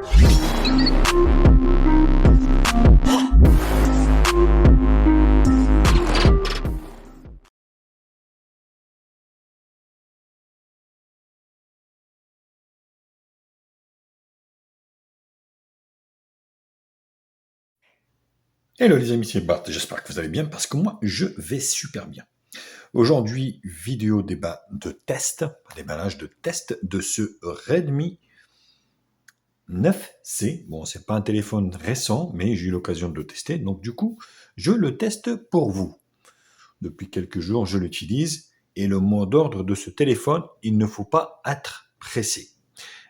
Hello les amis, c'est Bart, j'espère que vous allez bien parce que moi je vais super bien. Aujourd'hui, vidéo débat de test, déballage de test de ce Redmi 9C. Bon, c'est pas un téléphone récent, mais j'ai eu l'occasion de le tester, donc du coup, je le teste pour vous. Depuis quelques jours, je l'utilise et le mot d'ordre de ce téléphone, il ne faut pas être pressé.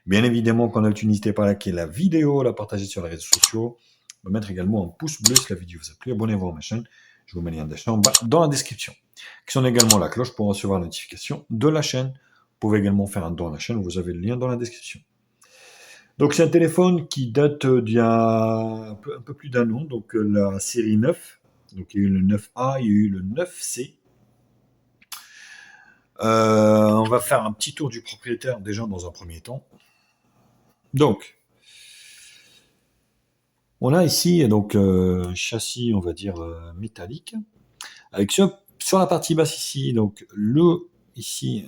Bien évidemment, quand n'hésitez pas à liker la vidéo, la partager sur les réseaux sociaux, mettre également un pouce bleu si la vidéo vous a plu, abonnez-vous à ma chaîne, je vous mets le lien d'achat en bas dans la description. Actionnez également la cloche pour recevoir la notification de la chaîne. Vous pouvez également faire un don à la chaîne, vous avez le lien dans la description. Donc c'est un téléphone qui date d'il y a un peu plus d'un an, donc la série 9. Donc il y a eu le 9A, il y a eu le 9C. On va faire un petit tour du propriétaire déjà dans un premier temps. Donc, on a ici donc un châssis, on va dire métallique, avec sur la partie basse ici, donc ici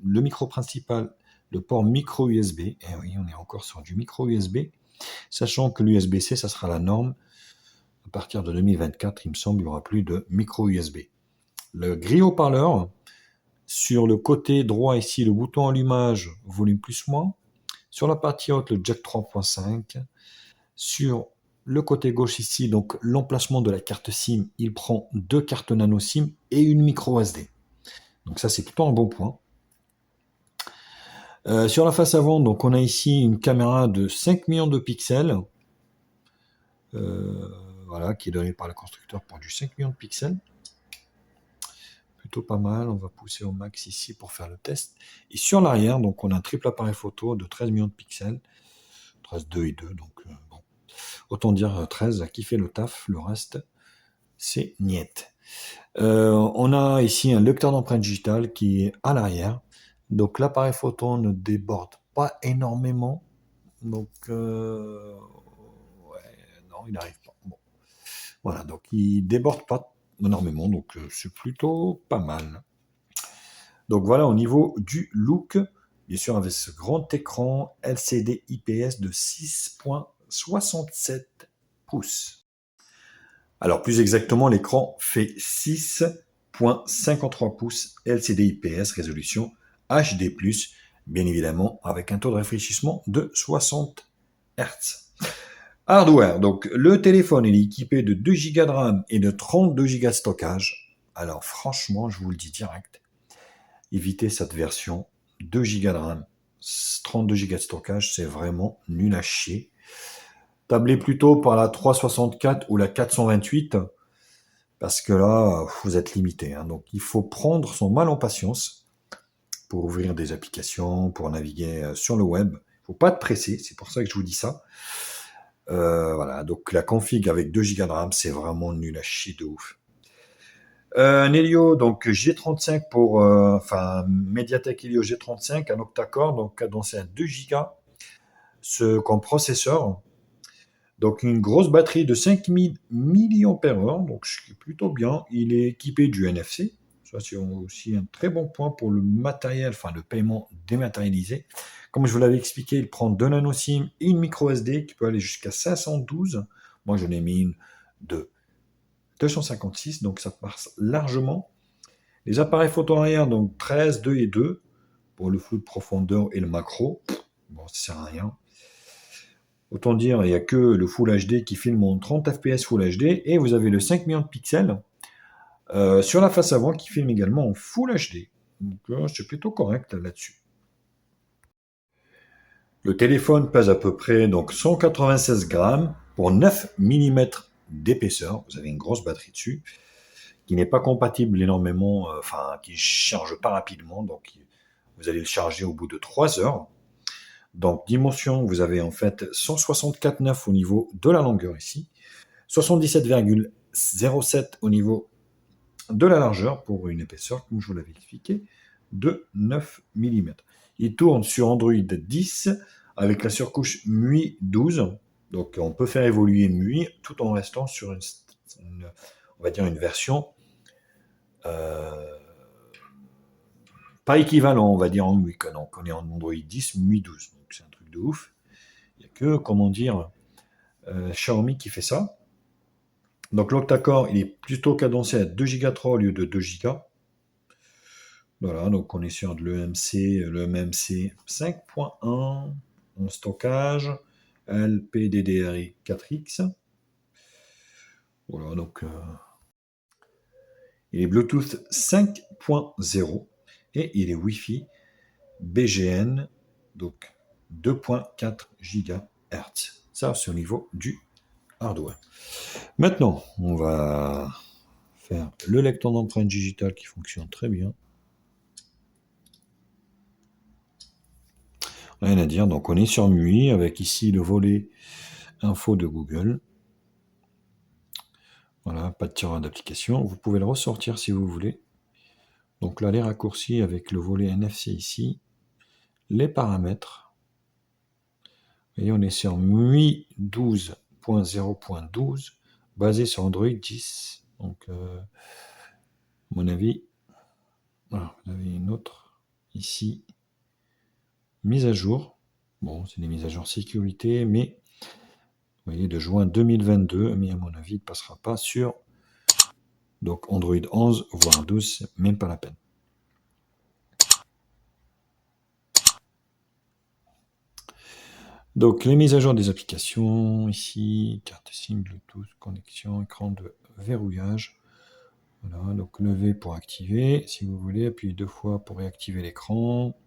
le micro principal, le port micro USB. Et oui, on est encore sur du micro USB, sachant que l'USB-C, ça sera la norme à partir de 2024. Il me semble, il n'y aura plus de micro USB. Le grille haut-parleur sur le côté droit ici, le bouton allumage, volume plus moins. Sur la partie haute, le jack 3.5. Sur le côté gauche ici, donc l'emplacement de la carte SIM, il prend 2 cartes nano SIM et une micro SD. Donc ça, c'est plutôt un bon point. Sur la face avant, donc on a ici une caméra de 5 millions de pixels, voilà, qui est donnée par le constructeur pour du 5 millions de pixels. Plutôt pas mal, on va pousser au max ici pour faire le test. Et sur l'arrière, donc on a un triple appareil photo de 13 millions de pixels, 13, 2 et 2, donc bon. Autant dire 13 qui fait le taf, le reste, c'est niette. On a ici un lecteur d'empreintes digitales qui est à l'arrière. Donc l'appareil photo ne déborde pas énormément. Donc, ouais, non, il n'arrive pas. Bon. Voilà, donc il déborde pas énormément. Donc c'est plutôt pas mal. Donc voilà, au niveau du look, bien sûr, avec ce grand écran LCD IPS de 6,67 pouces. Alors plus exactement, l'écran fait 6,53 pouces LCD IPS, résolution HD+, bien évidemment avec un taux de rafraîchissement de 60 Hz. Hardware, donc le téléphone est équipé de 2 Go de RAM et de 32 Go de stockage. Alors franchement, je vous le dis direct, évitez cette version 2 Go de RAM, 32 Go de stockage, c'est vraiment nul à chier. Tablez plutôt par la 364 ou la 428, parce que là, vous êtes limité. Hein. Donc, il faut prendre son mal en patience pour ouvrir des applications, pour naviguer sur le web. Il ne faut pas être pressé, c'est pour ça que je vous dis ça. Voilà, donc la config avec 2 Go de RAM, c'est vraiment nul à chier de ouf. Un Helio, donc G35 pour, enfin, MediaTek Helio G35, un octa-core, donc cadencé à 2 Go, comme processeur. Donc une grosse batterie de 5000 mAh, donc ce qui est plutôt bien. Il est équipé du NFC. Ça, c'est aussi un très bon point pour le matériel, enfin le paiement dématérialisé. Comme je vous l'avais expliqué, il prend 2 nano SIM et une micro SD qui peut aller jusqu'à 512. Moi, j'en ai mis une de 256, donc ça passe largement. Les appareils photo arrière, donc 13, 2 et 2 pour le flou de profondeur et le macro. Bon, ça sert à rien. Autant dire, il n'y a que le Full HD qui filme en 30 fps Full HD, et vous avez le 5 millions de pixels sur la face avant qui filme également en Full HD. Donc c'est plutôt correct là-dessus. Le téléphone pèse à peu près donc 196 grammes pour 9 mm d'épaisseur. Vous avez une grosse batterie dessus qui n'est pas compatible énormément, enfin qui ne charge pas rapidement, donc vous allez le charger au bout de 3 heures. Donc, dimension, vous avez en fait 164,9 au niveau de la longueur ici, 77,07 au niveau de la largeur pour une épaisseur, comme je vous l'avais expliqué, de 9 mm. Il tourne sur Android 10 avec la surcouche MUI 12. Donc on peut faire évoluer MUI tout en restant sur on va dire une version euh, pas équivalent, on va dire en MUI. Donc on est en Android 10, MUI 12. Donc c'est un truc de ouf. Il n'y a que, comment dire, Xiaomi qui fait ça. Donc l'octa-core, il est plutôt cadencé à 2 Go 3 au lieu de 2 Go. Voilà, donc on est sur de l'EMMC 5.1 en stockage, LPDDR 4X. Voilà, donc il est Bluetooth 5.0 et il est Wi-Fi BGN, donc 2.4 GHz. Ça, c'est au niveau du hardware. Maintenant, on va faire le lecteur d'empreintes digitales qui fonctionne très bien. Rien à dire, donc on est sur MUI avec ici le volet info de Google. Voilà, pas de tirage d'application. Vous pouvez le ressortir si vous voulez. Donc là, les raccourcis avec le volet NFC ici. Les paramètres. Et on est sur MUI 12.0.12, basé sur Android 10. Donc, à mon avis, voilà, vous avez une autre ici. Mise à jour. Bon, c'est des mises à jour sécurité, mais vous voyez, de juin 2022, mais à mon avis, il ne passera pas sur donc Android 11, voire 12, c'est même pas la peine. Donc les mises à jour des applications, ici, carte SIM, Bluetooth, connexion, écran de verrouillage. Voilà, donc lever pour activer, si vous voulez, appuyez 2 fois pour réactiver l'écran.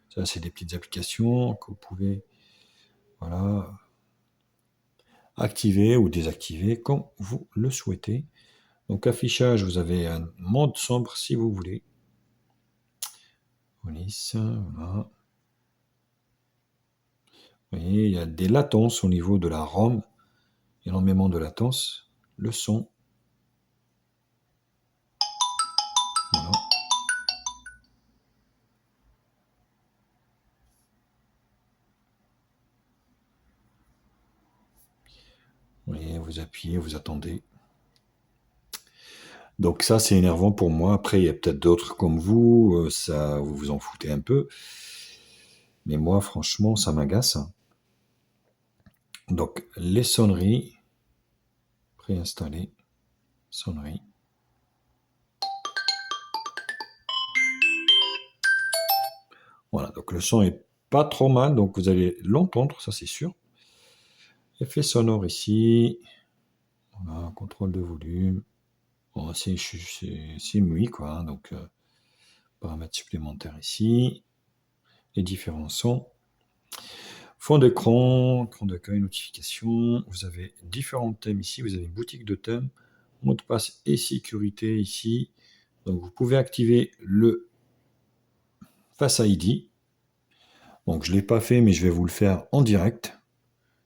Ça, c'est des petites applications que vous pouvez voilà, activer ou désactiver comme vous le souhaitez. Donc affichage, vous avez un mode sombre si vous voulez. Police, voilà. Vous voyez, il y a des latences au niveau de la ROM, énormément de latence. Le son. Voilà. Vous voyez, vous appuyez, vous attendez. Donc ça, c'est énervant pour moi. Après, il y a peut-être d'autres comme vous, ça, vous vous en foutez un peu. Mais moi, franchement, ça m'agace. Donc, les sonneries, préinstallées, sonneries. Voilà, donc le son est pas trop mal, donc vous allez l'entendre, ça c'est sûr. Effet sonore ici. Voilà, contrôle de volume. Bon, c'est MUI, quoi. Donc, paramètres supplémentaires ici. Les différents sons. Fond d'écran, écran d'accueil, notification. Vous avez différents thèmes ici. Vous avez une boutique de thèmes, mot de passe et sécurité ici. Donc vous pouvez activer le Face ID. Donc je ne l'ai pas fait, mais je vais vous le faire en direct.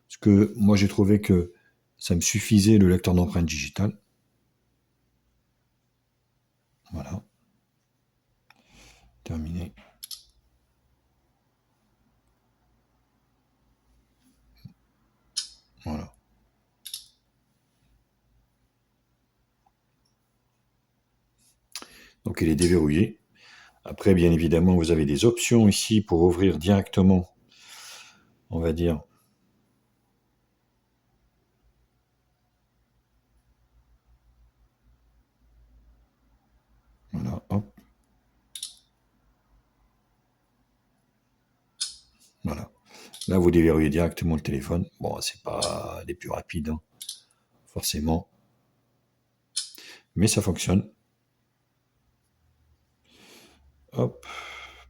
Parce que moi j'ai trouvé que ça me suffisait le lecteur d'empreintes digitales. Voilà. Terminé. Voilà. Donc il est déverrouillé. Après, bien évidemment, vous avez des options ici pour ouvrir directement, on va dire. Voilà, hop. Voilà. Là, vous déverrouillez directement le téléphone. Bon, c'est pas les plus rapides, hein, forcément. Mais ça fonctionne. Hop.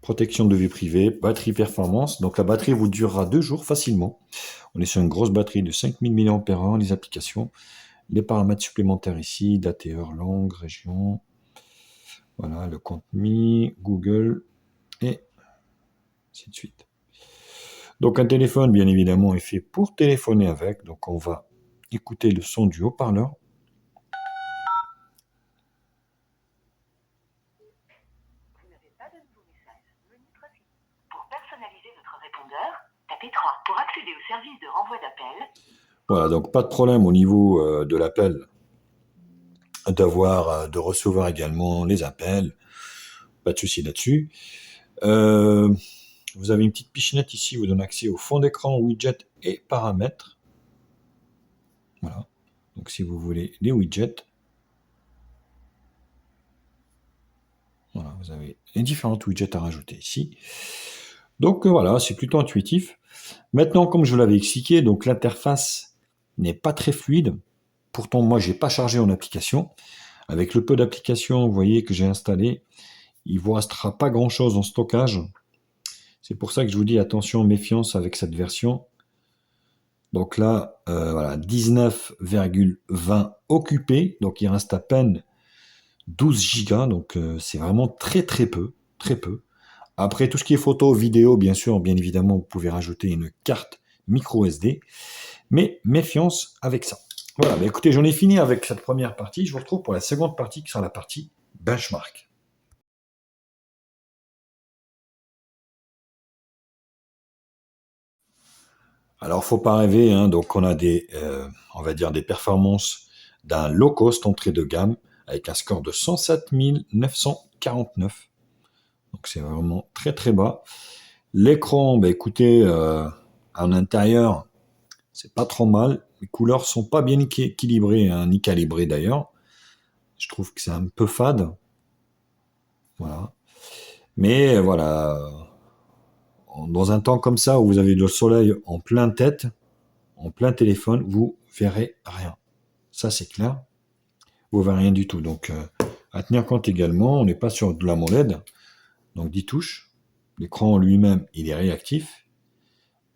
Protection de vie privée, batterie performance. Donc la batterie vous durera 2 jours facilement. On est sur une grosse batterie de 5000 mAh. Les applications, les paramètres supplémentaires ici, date et heure, langue, région. Voilà, le compte Mi, Google et ainsi de suite. Donc un téléphone, bien évidemment, est fait pour téléphoner avec. Donc on va écouter le son du haut-parleur. Vous n'avez pas de nouveau message. Menu trafic. Pour personnaliser votre répondeur, tapez 3. service de renvoi d'appel. Voilà, donc pas de problème au niveau de l'appel, de recevoir également les appels. Pas de souci là-dessus. Vous avez une petite pichenette ici, vous donne accès au fond d'écran, widget et paramètres. Voilà. Donc si vous voulez les widgets, voilà, vous avez les différentes widgets à rajouter ici. Donc voilà, c'est plutôt intuitif. Maintenant, comme je vous l'avais expliqué, donc l'interface n'est pas très fluide. Pourtant, moi, j'ai pas chargé en application. Avec le peu d'applications, vous voyez, que j'ai installé, il vous restera pas grand-chose en stockage. C'est pour ça que je vous dis attention, méfiance avec cette version. Donc là, voilà, 19,20 occupé, donc il reste à peine 12 Go, donc c'est vraiment très très peu, très peu. Après, tout ce qui est photo, vidéo, bien sûr, bien évidemment, vous pouvez rajouter une carte micro SD, mais méfiance avec ça. Voilà, bah écoutez, j'en ai fini avec cette première partie. Je vous retrouve pour la seconde partie qui sera la partie benchmark. Alors, faut pas rêver, hein, donc on a on va dire des performances d'un low cost entrée de gamme avec un score de 107 949. Donc c'est vraiment très très bas. L'écran, bah écoutez, en intérieur, c'est pas trop mal. Les couleurs sont pas bien équilibrées, hein, ni calibrées d'ailleurs. Je trouve que c'est un peu fade. Voilà. Mais voilà, dans un temps comme ça où vous avez le soleil en plein tête, en plein téléphone, vous verrez rien. Ça c'est clair. Vous verrez rien du tout. Donc à tenir compte également, on n'est pas sur de la AMOLED, donc 10 touches. L'écran en lui-même, il est réactif.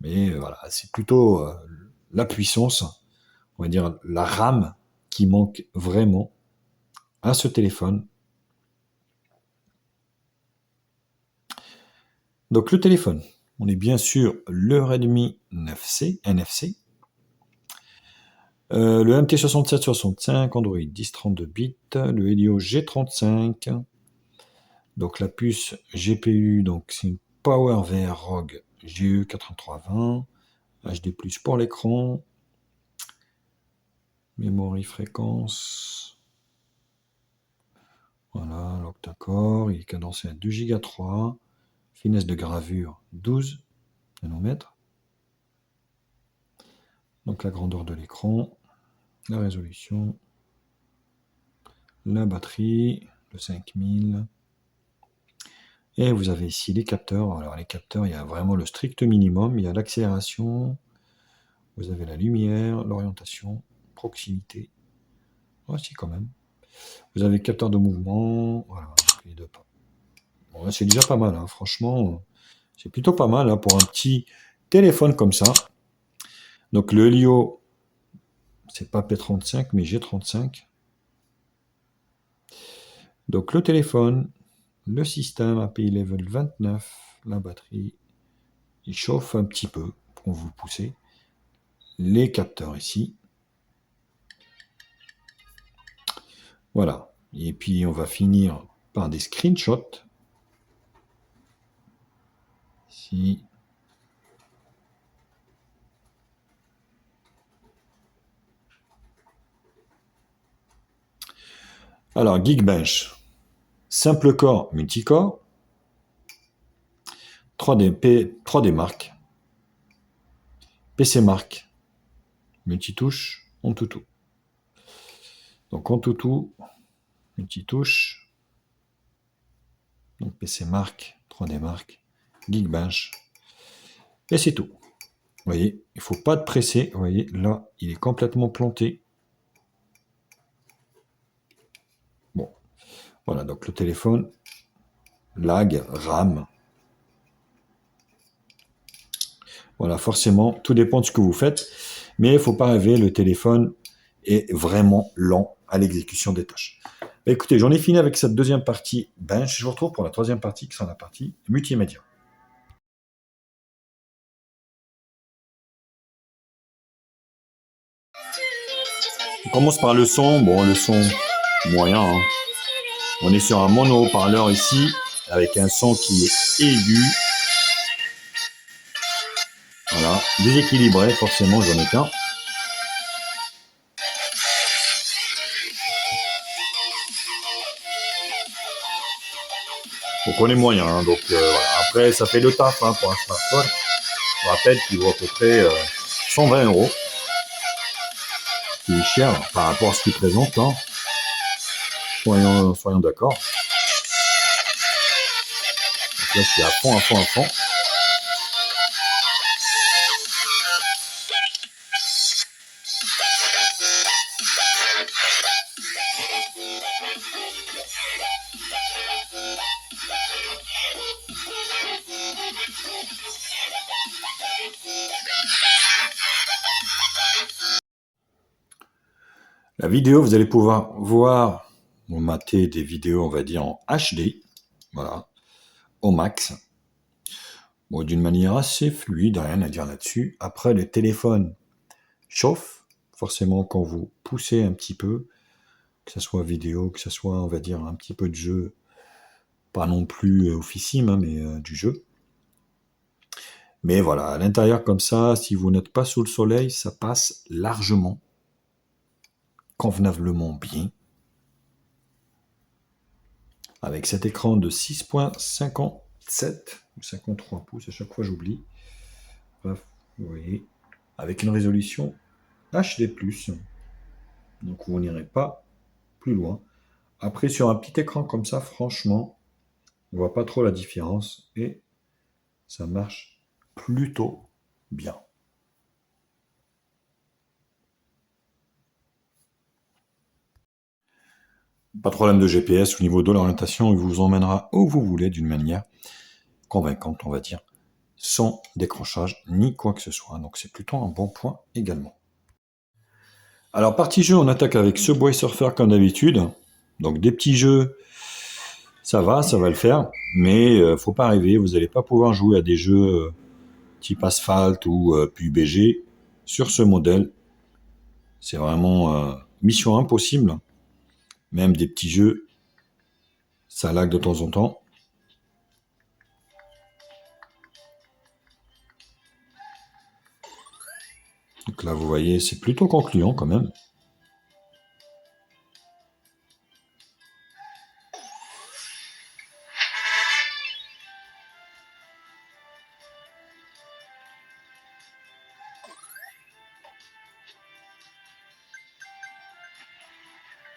Mais voilà, c'est plutôt la puissance, on va dire la RAM qui manque vraiment à ce téléphone. Donc le téléphone, on est bien sûr le Redmi 9C, NFC, le MT6765, Android 1032 bits, le Helio G35, donc la puce GPU, donc c'est une PowerVR ROG GE8320, HD+ pour l'écran, mémoire fréquence, voilà, l'octa-core, il est cadencé à 2 Go 3, finesse de gravure 12 nanomètres. Donc la grandeur de l'écran, la résolution, la batterie, le 5000. Et vous avez ici les capteurs. Alors les capteurs, il y a vraiment le strict minimum. Il y a l'accélération, vous avez la lumière, l'orientation, proximité. Voici quand même. Vous avez le capteur de mouvement. Voilà, les deux pas. Bon, c'est déjà pas mal, hein. Franchement, c'est plutôt pas mal hein, pour un petit téléphone comme ça. Donc le Helio, c'est pas P35, mais G35. Donc le téléphone, le système API level 29, la batterie, il chauffe un petit peu pour vous pousser. Les capteurs ici. Voilà. Et puis on va finir par des screenshots. Ici. Alors, Geekbench. Simple core, multicore. 3D Mark. PC Mark. Multitouche, Antutu. Donc Antutu, multitouche. Donc PC Mark, 3D Mark, Geekbench. Et c'est tout. Vous voyez, il ne faut pas de presser. Vous voyez, là, il est complètement planté. Bon, voilà, donc le téléphone, lag, RAM. Voilà, forcément, tout dépend de ce que vous faites. Mais il ne faut pas rêver, le téléphone est vraiment lent à l'exécution des tâches. Bah, écoutez, j'en ai fini avec cette deuxième partie bench. Je vous retrouve pour la troisième partie qui sera la partie multimédia. On commence par le son. Bon, le son moyen. Hein. On est sur un mono haut-parleur ici, avec un son qui est aigu. Voilà, déséquilibré, forcément, j'en ai qu'un. Donc on est moyen, hein, donc voilà. Après ça fait le taf hein, pour un smartphone. Je rappelle qu'il vaut à peu près 120 €, qui est cher par rapport à ce qu'il présente. Hein. Soyons d'accord. Donc là je suis à fond, à fond, à fond. La vidéo, vous allez pouvoir voir ou mater des vidéos, on va dire en HD, voilà, au max. Bon, d'une manière assez fluide, rien à dire là-dessus. Après, le téléphone chauffe, forcément quand vous poussez un petit peu, que ce soit vidéo, que ce soit, on va dire, un petit peu de jeu, pas non plus officime, hein, mais du jeu. Mais voilà, à l'intérieur comme ça, si vous n'êtes pas sous le soleil, ça passe largement, convenablement bien. Avec cet écran de 6,57 ou 53 pouces, à chaque fois j'oublie. Bref, vous voyez, avec une résolution HD+, donc vous n'irez pas plus loin. Après, sur un petit écran comme ça, franchement, on voit pas trop la différence et ça marche plutôt bien. Pas de problème de GPS au niveau de l'orientation, il vous emmènera où vous voulez d'une manière convaincante, on va dire, sans décrochage ni quoi que ce soit. Donc c'est plutôt un bon point également. Alors partie jeu, on attaque avec Subway Surfer comme d'habitude. Donc des petits jeux, ça va le faire, mais faut pas rêver, vous n'allez pas pouvoir jouer à des jeux type Asphalt ou PUBG sur ce modèle. C'est vraiment mission impossible. Même des petits jeux, ça lag de temps en temps. Donc là, vous voyez, c'est plutôt concluant quand même.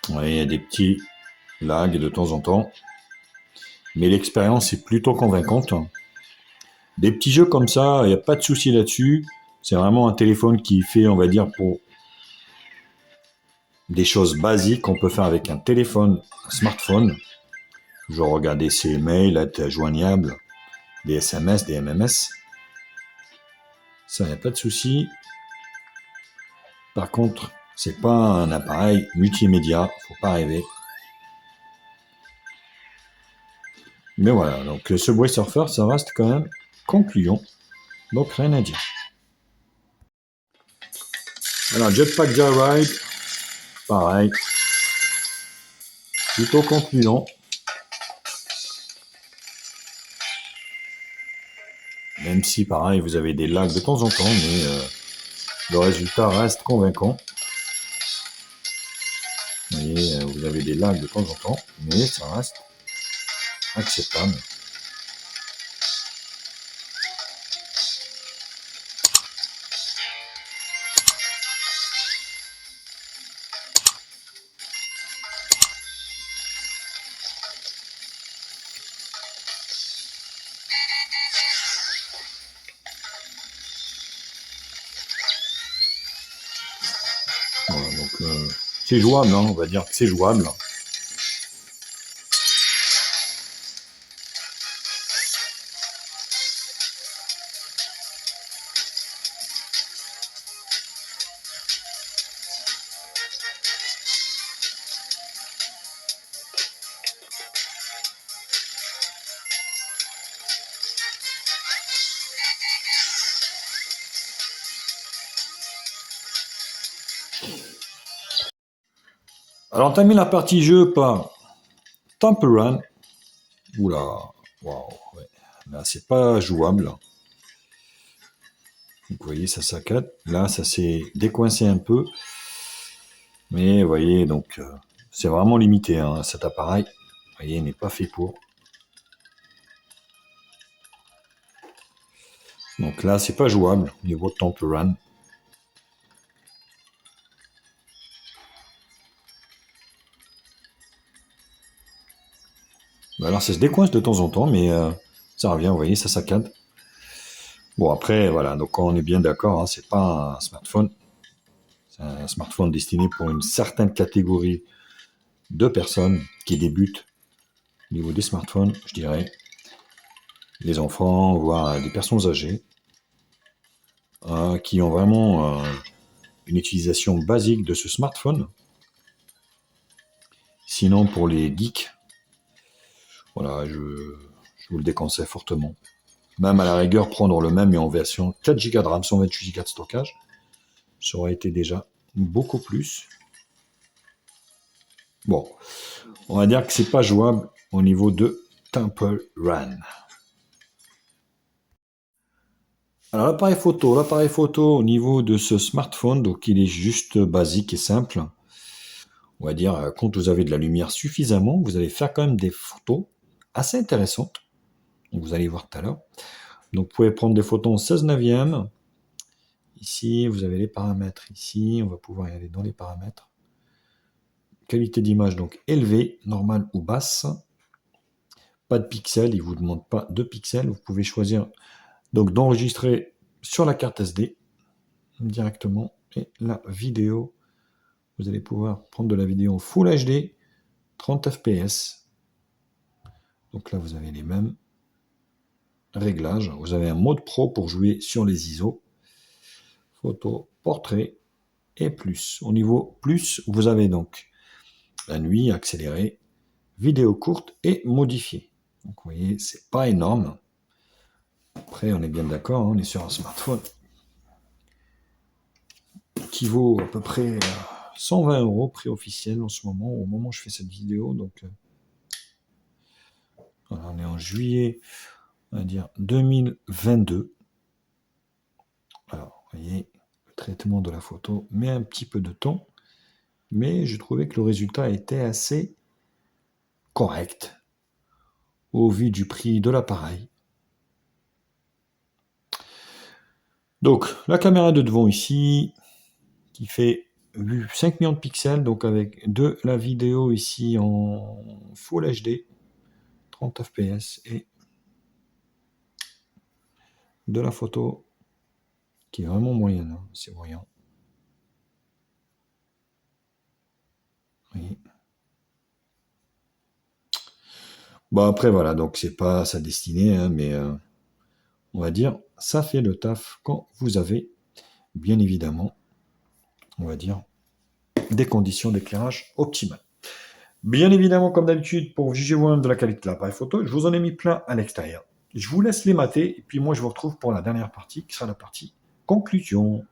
Ouais, il y a des petits lags de temps en temps. Mais l'expérience est plutôt convaincante. Des petits jeux comme ça, il n'y a pas de souci là-dessus. C'est vraiment un téléphone qui fait, on va dire, pour des choses basiques qu'on peut faire avec un téléphone, un smartphone. Genre regarder ses mails, être joignable, des SMS, des MMS. Ça, il n'y a pas de souci. Par contre, c'est pas un appareil multimédia, faut pas rêver. Mais voilà, donc ce Subway Surfer, ça reste quand même concluant. Donc rien à dire. Alors Jetpack Joyride, pareil. Plutôt concluant. Même si pareil, vous avez des lags de temps en temps, mais le résultat reste convaincant. Et vous avez des lags de temps en temps, mais ça reste acceptable. Voilà, donc c'est jouable, hein, on va dire que c'est jouable. Alors, t'as mis la partie jeu par Temple Run. Oula, waouh, ouais. Là, c'est pas jouable. Donc, vous voyez, ça saccade. Là, ça s'est décoincé un peu. Mais vous voyez, donc c'est vraiment limité. Hein, cet appareil, vous voyez, n'est pas fait pour. Donc là, c'est pas jouable au niveau de Temple Run. Alors ça se décoince de temps en temps, mais ça revient, vous voyez, ça saccade. Bon après, voilà, donc on est bien d'accord, hein, c'est pas un smartphone. C'est un smartphone destiné pour une certaine catégorie de personnes qui débutent au niveau des smartphones, je dirais. Les enfants, voire des personnes âgées, qui ont vraiment une utilisation basique de ce smartphone. Sinon, pour les geeks, voilà, je vous le déconseille fortement. Même à la rigueur, prendre le même mais en version 4 Go de RAM, 128 Go de stockage, ça aurait été déjà beaucoup plus. Bon, on va dire que c'est pas jouable au niveau de Temple Run. Alors l'appareil photo au niveau de ce smartphone, donc il est juste basique et simple. On va dire, quand vous avez de la lumière suffisamment, vous allez faire quand même des photos assez intéressantes. Donc vous allez voir tout à l'heure. Donc vous pouvez prendre des photos en 16 neuvième. Ici, vous avez les paramètres. Ici, on va pouvoir y aller dans les paramètres. Qualité d'image donc élevée, normale ou basse. Pas de pixels, il ne vous demande pas de pixels. Vous pouvez choisir donc d'enregistrer sur la carte SD directement. Et la vidéo, vous allez pouvoir prendre de la vidéo en Full HD, 30 fps. Donc là, vous avez les mêmes réglages. Vous avez un mode pro pour jouer sur les ISO. Photo, portrait et plus. Au niveau plus, vous avez donc la nuit accélérée, vidéo courte et modifiée. Donc vous voyez, c'est pas énorme. Après, on est bien d'accord, hein, on est sur un smartphone qui vaut à peu près 120 € prix officiel en ce moment, au moment où je fais cette vidéo. Donc voilà, on est en juillet, on va dire 2022. Alors, vous voyez, le traitement de la photo met un petit peu de temps, mais je trouvais que le résultat était assez correct au vu du prix de l'appareil. Donc, la caméra de devant ici, qui fait 5 millions de pixels, donc avec de la vidéo ici en Full HD, 30 fps, et de la photo qui est vraiment moyenne, hein, c'est moyen. Oui. Bon après voilà, donc c'est pas sa destinée, hein, mais on va dire ça fait le taf quand vous avez, bien évidemment, on va dire, des conditions d'éclairage optimales. Bien évidemment, comme d'habitude, pour juger vous-même de la qualité de l'appareil photo, je vous en ai mis plein à l'extérieur. Je vous laisse les mater, et puis moi je vous retrouve pour la dernière partie, qui sera la partie conclusion.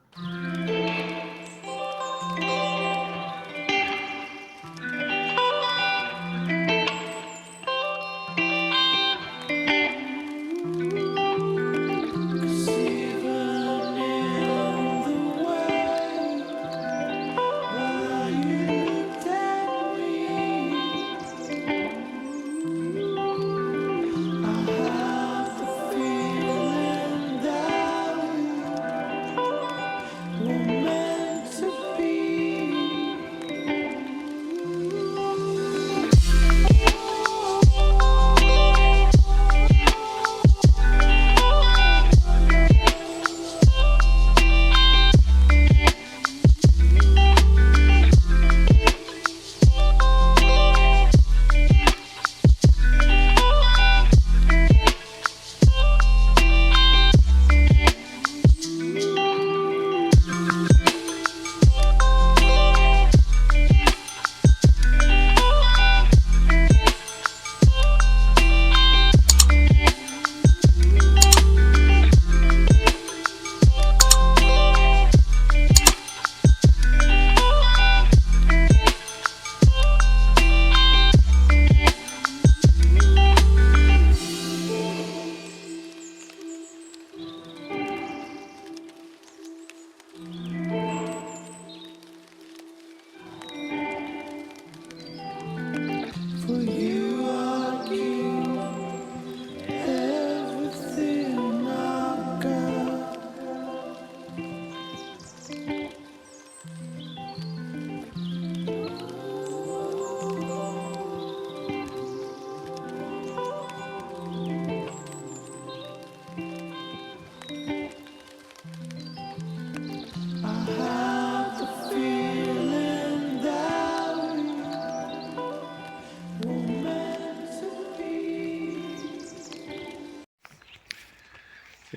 Et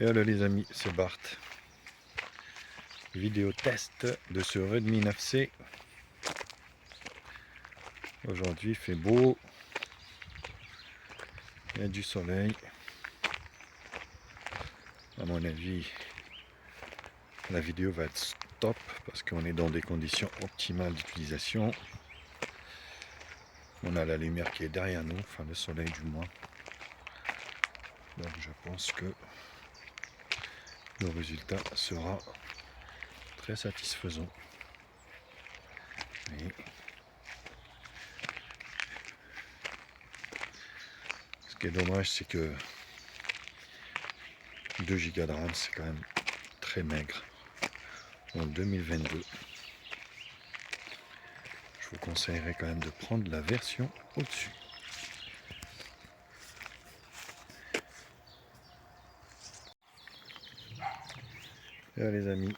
voilà les amis, c'est Bart. Vidéo test de ce Redmi 9C. Aujourd'hui il fait beau. Il y a du soleil. À mon avis, la vidéo va être stop parce qu'on est dans des conditions optimales d'utilisation. On a la lumière qui est derrière nous, enfin le soleil du moins. Donc je pense que le résultat sera très satisfaisant. Et ce qui est dommage, c'est que 2 Go de RAM, c'est quand même très maigre en 2022. Je vous conseillerais quand même de prendre la version au-dessus. Et là, les amis,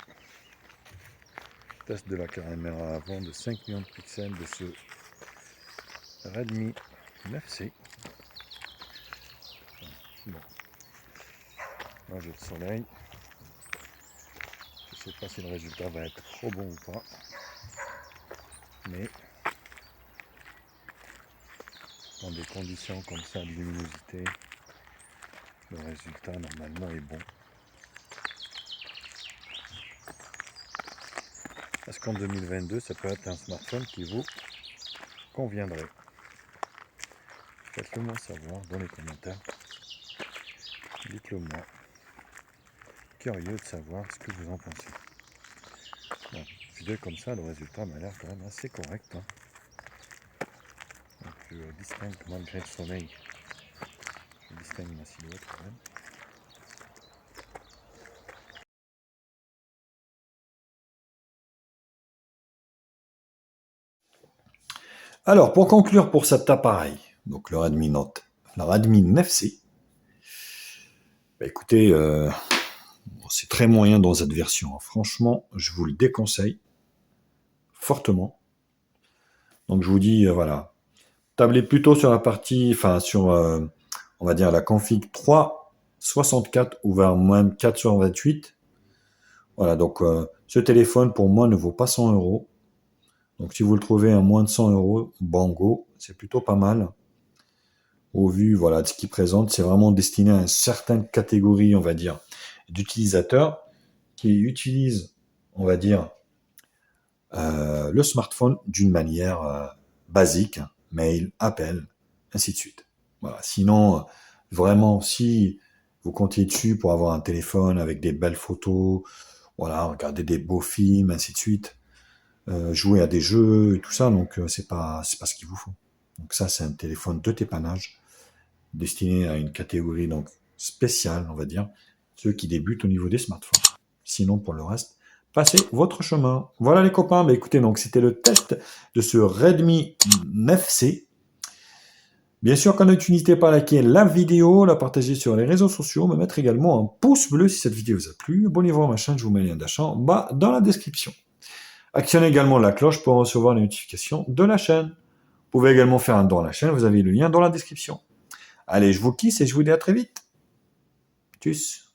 test de la caméra avant de 5 millions de pixels de ce Redmi 9C. Bon, là j'ai le soleil. Je ne sais pas si le résultat va être trop bon ou pas, mais dans des conditions comme ça de luminosité, le résultat normalement est bon. Est-ce qu'en 2022 ça peut être un smartphone qui vous conviendrait? Faites-le moi savoir dans les commentaires. Dites-le moi. Curieux de savoir ce que vous en pensez. Bon, vidéo comme ça, le résultat m'a l'air quand même assez correct. Hein. Donc, je distingue malgré le soleil. Je distingue ma silhouette quand même. Alors, pour conclure pour cet appareil, donc le Redmi Note, le Redmi 9C, bah écoutez, c'est très moyen dans cette version. Franchement, je vous le déconseille fortement. Donc, je vous dis, voilà, tablez plutôt sur la partie, enfin, sur, on va dire, la config 364 ou vers même 428. Voilà, donc, ce téléphone, pour moi, ne vaut pas 100 €. Donc, si vous le trouvez à moins de 100 €, bango, c'est plutôt pas mal. Au vu, voilà, de ce qu'il présente, c'est vraiment destiné à une certaine catégorie, on va dire, d'utilisateurs qui utilisent, on va dire, le smartphone d'une manière basique, mail, appel, ainsi de suite. Voilà. Sinon, vraiment, si vous comptiez dessus pour avoir un téléphone avec des belles photos, voilà, regarder des beaux films, ainsi de suite, jouer à des jeux et tout ça, donc c'est pas ce qu'il vous faut. Donc ça, c'est un téléphone de dépannage destiné à une catégorie donc spéciale, on va dire, ceux qui débutent au niveau des smartphones. Sinon, pour le reste, passez votre chemin. Voilà les copains, bah écoutez, donc c'était le test de ce Redmi 9C. Bien sûr, quand n'hésitez pas à liker la vidéo, la partager sur les réseaux sociaux, me mettre également un pouce bleu si cette vidéo vous a plu. Abonnez-vous à ma chaîne, je vous mets le lien d'achat en bas dans la description. Actionnez également la cloche pour recevoir les notifications de la chaîne. Vous pouvez également faire un don à la chaîne, vous avez le lien dans la description. Allez, je vous quitte et je vous dis à très vite. Tchuss.